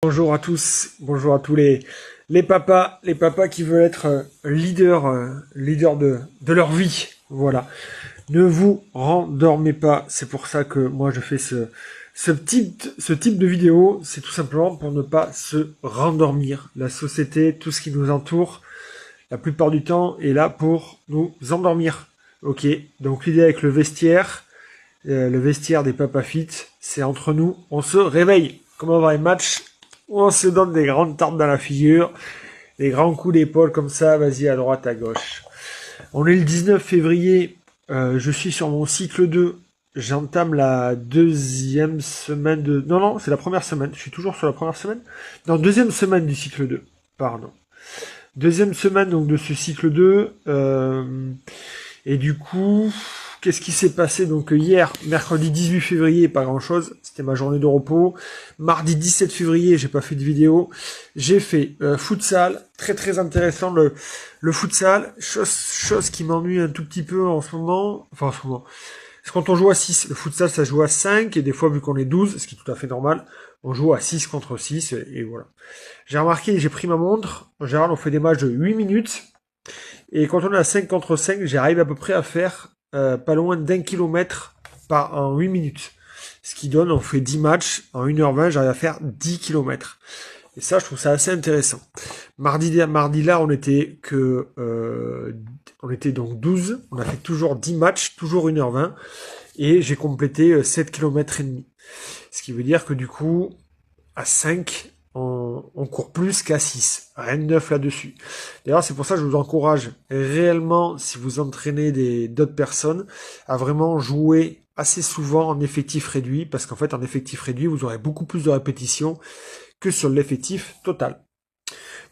Bonjour à tous, bonjour à tous les papas qui veulent être leaders de leur vie. Voilà. Ne vous rendormez pas. C'est pour ça que moi je fais ce type de vidéo. C'est tout simplement pour ne pas se rendormir. La société, tout ce qui nous entoure, la plupart du temps est là pour nous endormir. Ok. Donc l'idée avec le vestiaire des Papa Fit, c'est entre nous, on se réveille. Comme avant les matchs, on se donne des grandes tartes dans la figure, des grands coups d'épaule comme ça, vas-y à droite, à gauche. On est le 19 février, je suis sur mon cycle 2, j'entame la deuxième semaine de... Non, c'est la première semaine, je suis toujours sur la première semaine. Non, deuxième semaine du cycle 2, pardon. Deuxième semaine donc de ce cycle 2, et du coup... Qu'est-ce qui s'est passé donc hier, mercredi 18 février, pas grand-chose, c'était ma journée de repos. Mardi 17 février, j'ai pas fait de vidéo. J'ai fait futsal, très intéressant le futsal, chose qui m'ennuie un tout petit peu en ce moment. Enfin en ce moment. C'est quand on joue à 6, le futsal ça joue à 5, et des fois vu qu'on est 12, ce qui est tout à fait normal, on joue à 6 contre 6, et voilà. J'ai remarqué, j'ai pris ma montre, en général on fait des matchs de 8 minutes, et quand on est à 5 contre 5, j'arrive à peu près à faire pas loin d'1 kilomètre en 8 minutes. Ce qui donne, on fait 10 matchs, en 1h20, j'arrive à faire 10 kilomètres. Et ça, je trouve ça assez intéressant. Mardi là, on était donc 12, on a fait toujours 10 matchs, toujours 1h20, et j'ai complété 7 km et demi. Ce qui veut dire que du coup, à 5, on court plus qu'à 6. Rien de neuf là-dessus. D'ailleurs, c'est pour ça que je vous encourage réellement, si vous entraînez d'autres personnes, à vraiment jouer assez souvent en effectif réduit, parce qu'en fait, en effectif réduit, vous aurez beaucoup plus de répétitions que sur l'effectif total.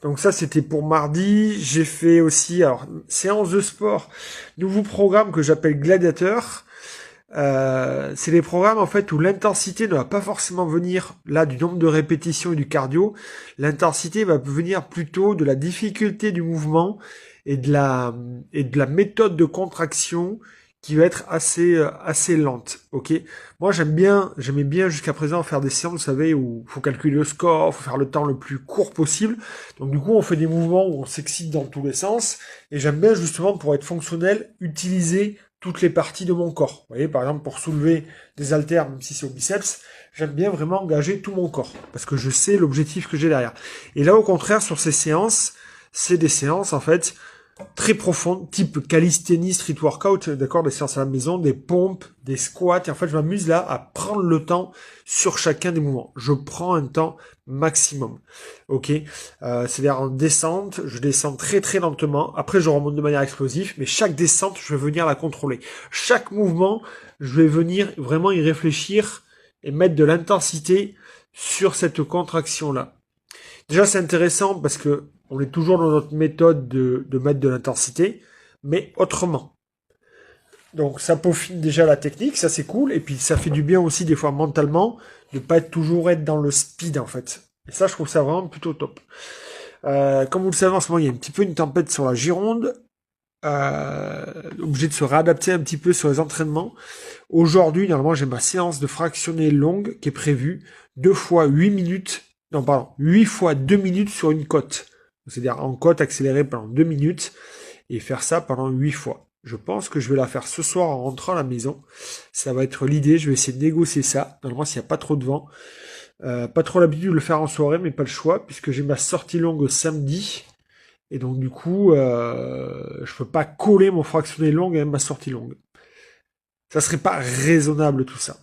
Donc ça, c'était pour mardi. J'ai fait aussi, alors, séance de sport, nouveau programme que j'appelle Gladiateur. C'est des programmes en fait où l'intensité ne va pas forcément venir là du nombre de répétitions et du cardio. L'intensité va venir plutôt de la difficulté du mouvement et de la méthode de contraction qui va être assez lente. Ok. Moi j'aimais bien jusqu'à présent faire des séances, vous savez, où faut calculer le score, faut faire le temps le plus court possible. Donc du coup on fait des mouvements où on s'excite dans tous les sens. Et j'aime bien justement pour être fonctionnel utiliser toutes les parties de mon corps. Vous voyez, par exemple, pour soulever des haltères, même si c'est au biceps, j'aime bien vraiment engager tout mon corps, parce que je sais l'objectif que j'ai derrière. Et là, au contraire, sur ces séances, c'est des séances, en fait, très profondes, type calisthénie, street workout, d'accord, des séances à la maison, des pompes, des squats, et en fait, je m'amuse là à prendre le temps sur chacun des mouvements. Je prends un temps maximum, ok, c'est-à-dire en descente, je descends très lentement, après je remonte de manière explosive, mais chaque descente, je vais venir la contrôler. Chaque mouvement, je vais venir vraiment y réfléchir et mettre de l'intensité sur cette contraction-là. Déjà, c'est intéressant parce que on est toujours dans notre méthode de mettre de l'intensité, mais autrement. Donc ça peaufine déjà la technique, ça c'est cool, et puis ça fait du bien aussi des fois mentalement de pas toujours être dans le speed en fait. Et ça, je trouve ça vraiment plutôt top. Comme vous le savez, en ce moment, il y a un petit peu une tempête sur la Gironde. Obligé de se réadapter un petit peu sur les entraînements. Aujourd'hui, normalement, j'ai ma séance de fractionné longue qui est prévue 2 fois 8 minutes. Non, pardon, 8 fois 2 minutes sur une côte. C'est-à-dire en côte accélérée pendant 2 minutes et faire ça pendant 8 fois. Je pense que je vais la faire ce soir en rentrant à la maison. Ça va être l'idée. Je vais essayer de négocier ça. Normalement, s'il n'y a pas trop de vent. Pas trop l'habitude de le faire en soirée, mais pas le choix, puisque j'ai ma sortie longue samedi. Et donc, du coup, je peux pas coller mon fractionné long avec ma sortie longue. Ça serait pas raisonnable, tout ça.